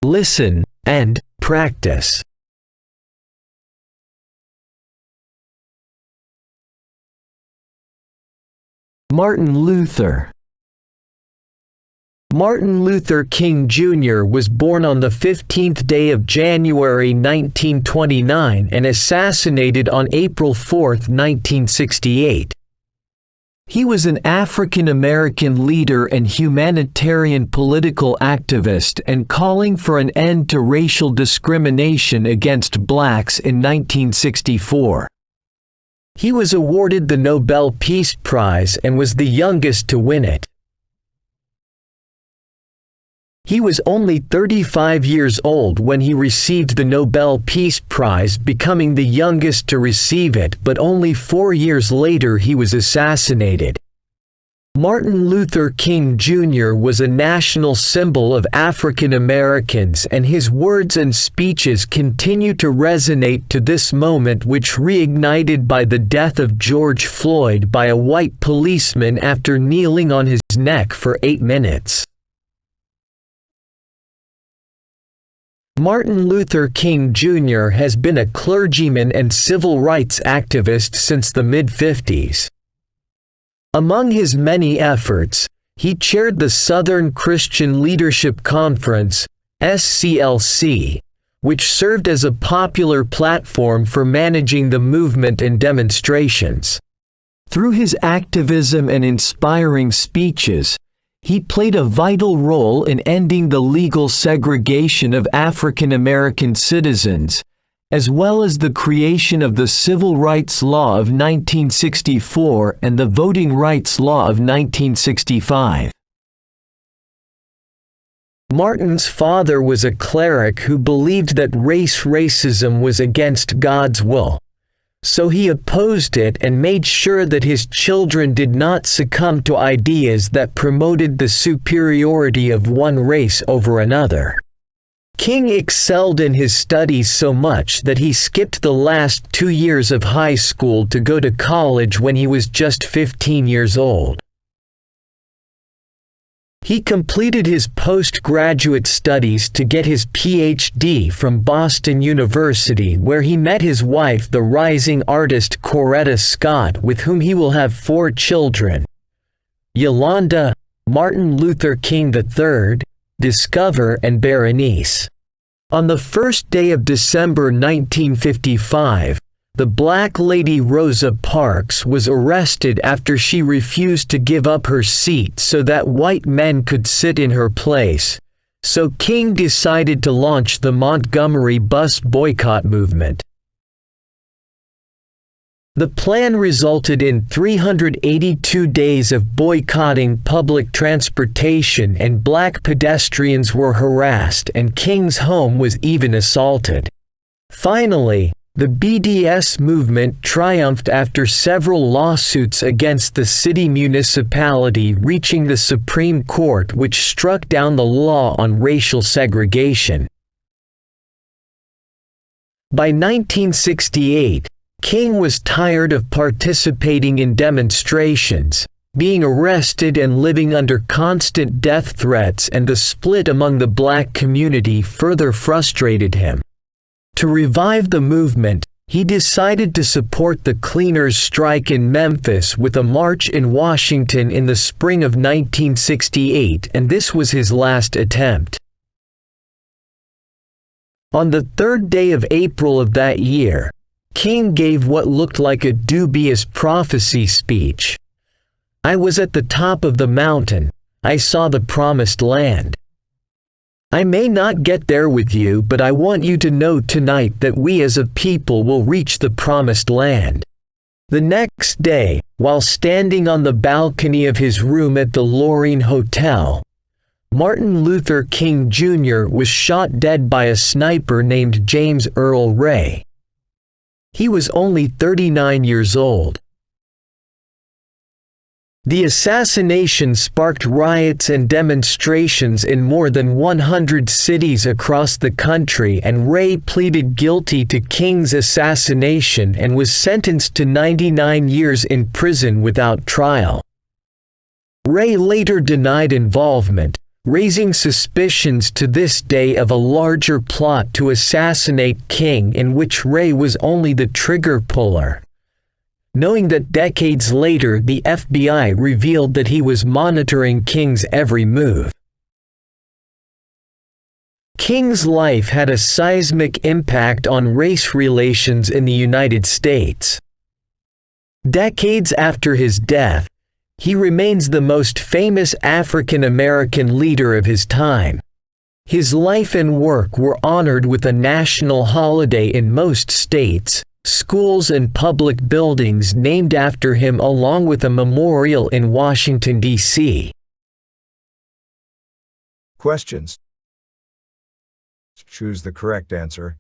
listen, and practice. Martin Luther. Martin Luther King Jr. was born on the 15th day of January 1929 and assassinated on April 4, 1968. He was an African-American leader and humanitarian political activist and calling for an end to racial discrimination against blacks in 1964. He was awarded the Nobel Peace Prize and was the youngest to win it. He was only 35 years old when he received the Nobel Peace Prize, becoming the youngest to receive it, but only 4 years later he was assassinated. Martin Luther King Jr. was a national symbol of African Americans, and his words and speeches continue to resonate to this moment, which reignited by the death of George Floyd by a white policeman after kneeling on his neck for 8 minutes. Martin Luther King Jr. has been a clergyman and civil rights activist since the mid-50s. Among his many efforts, he chaired the Southern Christian Leadership Conference, SCLC, which served as a popular platform for managing the movement and demonstrations. Through his activism and inspiring speeches, he played a vital role in ending the legal segregation of African American citizens, as well as the creation of the Civil Rights Law of 1964 and the Voting Rights Law of 1965. Martin's father was a cleric who believed that racism was against God's will, so he opposed it and made sure that his children did not succumb to ideas that promoted the superiority of one race over another. King excelled in his studies so much that he skipped the last 2 years of high school to go to college when he was just 15 years old. He completed his postgraduate studies to get his PhD from Boston University, where he met his wife, the rising artist Coretta Scott, with whom he will have 4 children: Yolanda, Martin Luther King III, Discover, and Berenice. On the first day of December 1955, the black lady Rosa Parks was arrested after she refused to give up her seat so that white men could sit in her place, so King decided to launch the Montgomery bus boycott movement. The plan resulted in 382 days of boycotting public transportation, and black pedestrians were harassed and King's home was even assaulted. Finally, the BDS movement triumphed after several lawsuits against the city municipality, reaching the Supreme Court, which struck down the law on racial segregation. By 1968, King was tired of participating in demonstrations, being arrested and living under constant death threats, and the split among the black community further frustrated him. To revive the movement, he decided to support the cleaners' strike in Memphis with a march in Washington in the spring of 1968, and this was his last attempt. On the 3rd day of April of that year, King gave what looked like a dubious prophecy speech. "I was at the top of the mountain. I saw the promised land. I may not get there with you, but I want you to know tonight that we as a people will reach the promised land." The next day, while standing on the balcony of his room at the Lorraine Hotel, Martin Luther King Jr. was shot dead by a sniper named James Earl Ray. He was only 39 years old. The assassination sparked riots and demonstrations in more than 100 cities across the country, and Ray pleaded guilty to King's assassination and was sentenced to 99 years in prison without trial. Ray later denied involvement, raising suspicions to this day of a larger plot to assassinate King in which Ray was only the trigger puller. Knowing that decades later the FBI revealed that he was monitoring King's every move. King's life had a seismic impact on race relations in the United States. Decades after his death, he remains the most famous African American leader of his time. His life and work were honored with a national holiday in most states, schools and public buildings named after him, along with a memorial in Washington, D.C. Questions. Choose the correct answer.